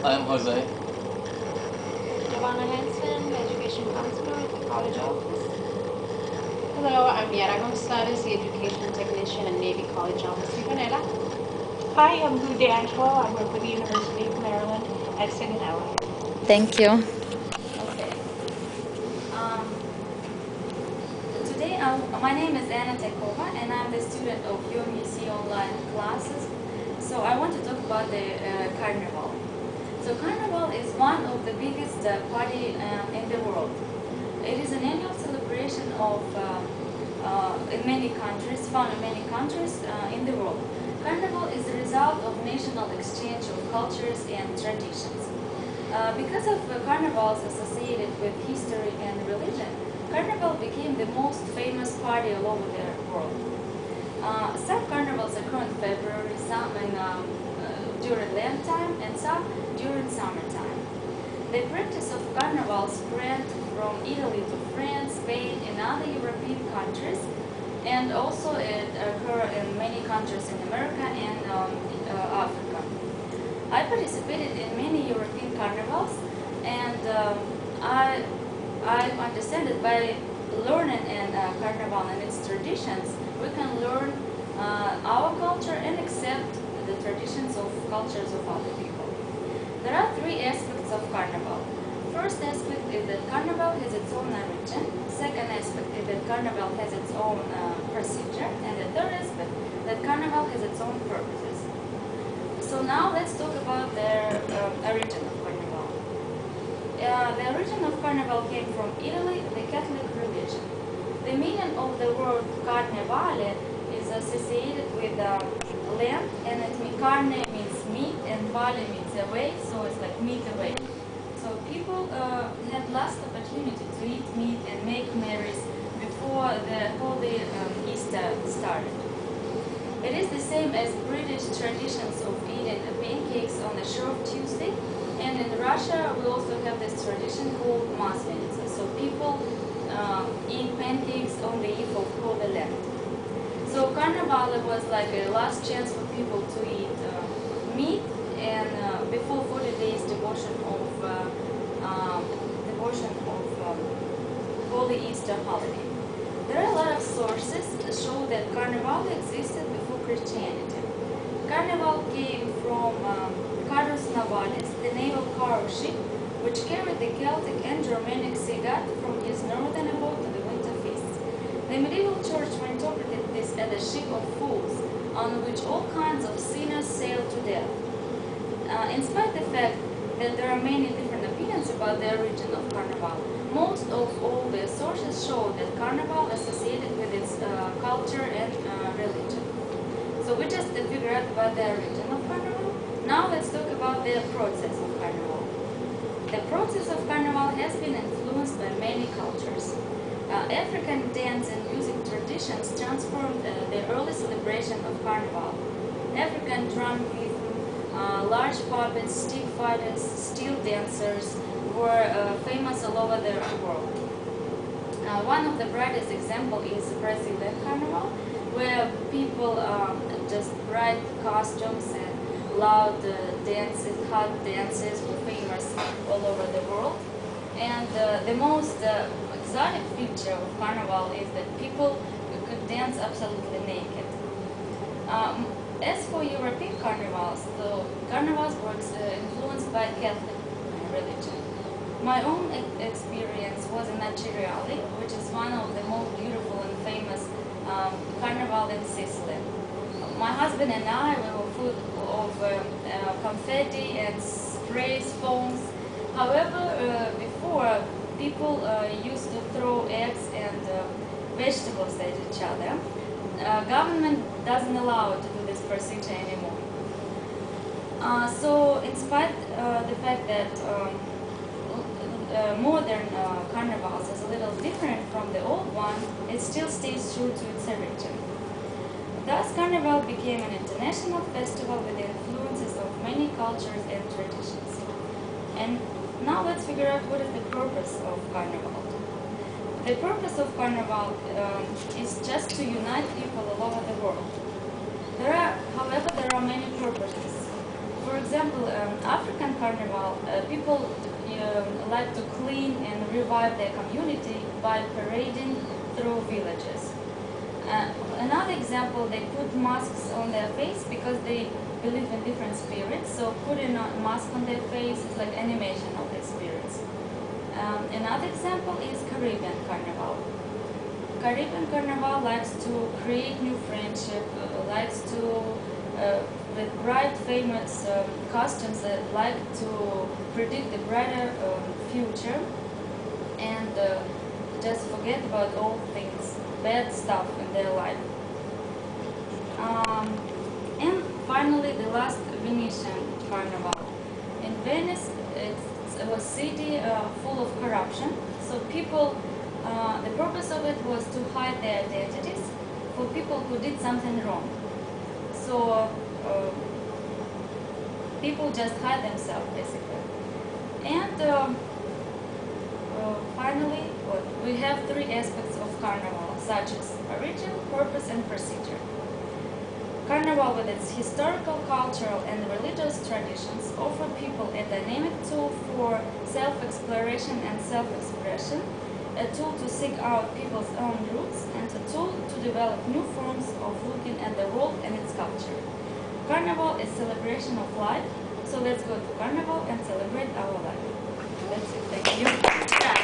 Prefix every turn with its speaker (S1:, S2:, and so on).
S1: I'm Jose.
S2: Giovanna Hansen, Education Counselor at the College Office. Hello, I'm Yara Gonzalez, the Education Technician at Navy College Office. Sigonella.
S3: Hi, I'm Lou D'Angelo. I work with the University of Maryland at Sigonella.
S4: Thank you.
S5: Okay. Today, my name is Anna Tekova, and I'm the student of UMUC online classes. So I want to talk about the Carnival. So Carnival is one of the biggest party in the world. It is an annual celebration of in many countries, found in many countries in the world. Carnival is the result of national exchange of cultures and traditions. Because of carnivals associated with history and religion, Carnival became the most famous party all over the world. Some carnivals occur in February, some during Lent time, and some during summertime. The practice of carnival spread from Italy to France, Spain, and other European countries, and also it occurs in many countries in America and Africa. I participated in many European carnivals, and I understand that by learning in carnival and its traditions, we can learn our culture and accept the traditions of cultures of other people. There are three aspects of carnival. First aspect is that carnival has its own origin. Second aspect is that carnival has its own procedure. And the third aspect, that carnival has its own purposes. So now let's talk about the origin of carnival. The origin of carnival came from Italy, the Catholic religion. The meaning of the word carnevale is associated with Lent, and carne means meat and vale means away, so it's like meat away. So people had last opportunity to eat meat and make merries before the holy Easter started. It is the same as British traditions of eating pancakes on the Shrove Tuesday, and in Russia we also have this tradition called Maslenitsa. So people eat pancakes on the eve of Holy Lent. So Carnival was like a last chance for people to eat meat, and before 40 days devotion of Holy Easter holiday. There are a lot of sources that show that Carnival existed before Christianity. Carnival came from Carus Navalis, the naval cargo ship, which carried the Celtic and Germanic sea god from his northern abode to the winter feasts. The medieval church interpreted this as a ship of fools, on which all kinds of sinners sailed to death. In spite of the fact that there are many different opinions about the origin of Carnival, most of all the sources show that Carnival associated with its culture and religion. So we just figured out about the origin of Carnival. Now let's talk about the process of Carnival. The process of Carnival has been influenced by many cultures. African dance and music traditions transformed the early celebration of Carnival. African drum rhythm, large puppets, stick fighters, steel dancers were famous all over the world. One of the brightest examples is Brazilian Carnival, where people just bright costumes and loud dances, hot dances were famous all over the world. And the most exotic feature of Carnival is that people could dance absolutely naked. As for European carnivals, the carnivals were influenced by Catholic religion. My own experience was in Aciriali, which is one of the most beautiful and famous carnival in Sicily. My husband and I were full of confetti and sprays, foams. However, before, people used to throw eggs and vegetables at each other. Government doesn't allow to do this procedure anymore. So, in spite of the fact that modern carnivals is a little different from the old one, it still stays true to its origin. Thus, Carnival became an international festival with the influences of many cultures and traditions. And now let's figure out what is the purpose of Carnival. The purpose of Carnival is just to unite people all over the world. However, there are many purposes. For example, African Carnival, people like to clean and revive their community by parading through villages. Another example, they put masks on their face because they believe in different spirits. So putting a mask on their face is like animation of the spirits. Another example is Caribbean Carnival. Caribbean Carnival likes to create new friendship, likes to, with bright, famous costumes that like to predict the brighter future and just forget about all things, bad stuff in their life. And finally, the last Venetian Carnival. In Venice, it's a city full of corruption, so people, the purpose of it was to hide their identities for people who did something wrong. So people just hide themselves, basically. And finally, we have three aspects of Carnival, such as origin, purpose, and procedure. Carnival, with its historical, cultural, and religious traditions, offer people a dynamic tool for self-exploration and self-expression, a tool to seek out people's own roots, and a tool to develop new forms of looking at the world and its culture. Carnival is celebration of life, so let's go to Carnival and celebrate our life. That's it. Thank you.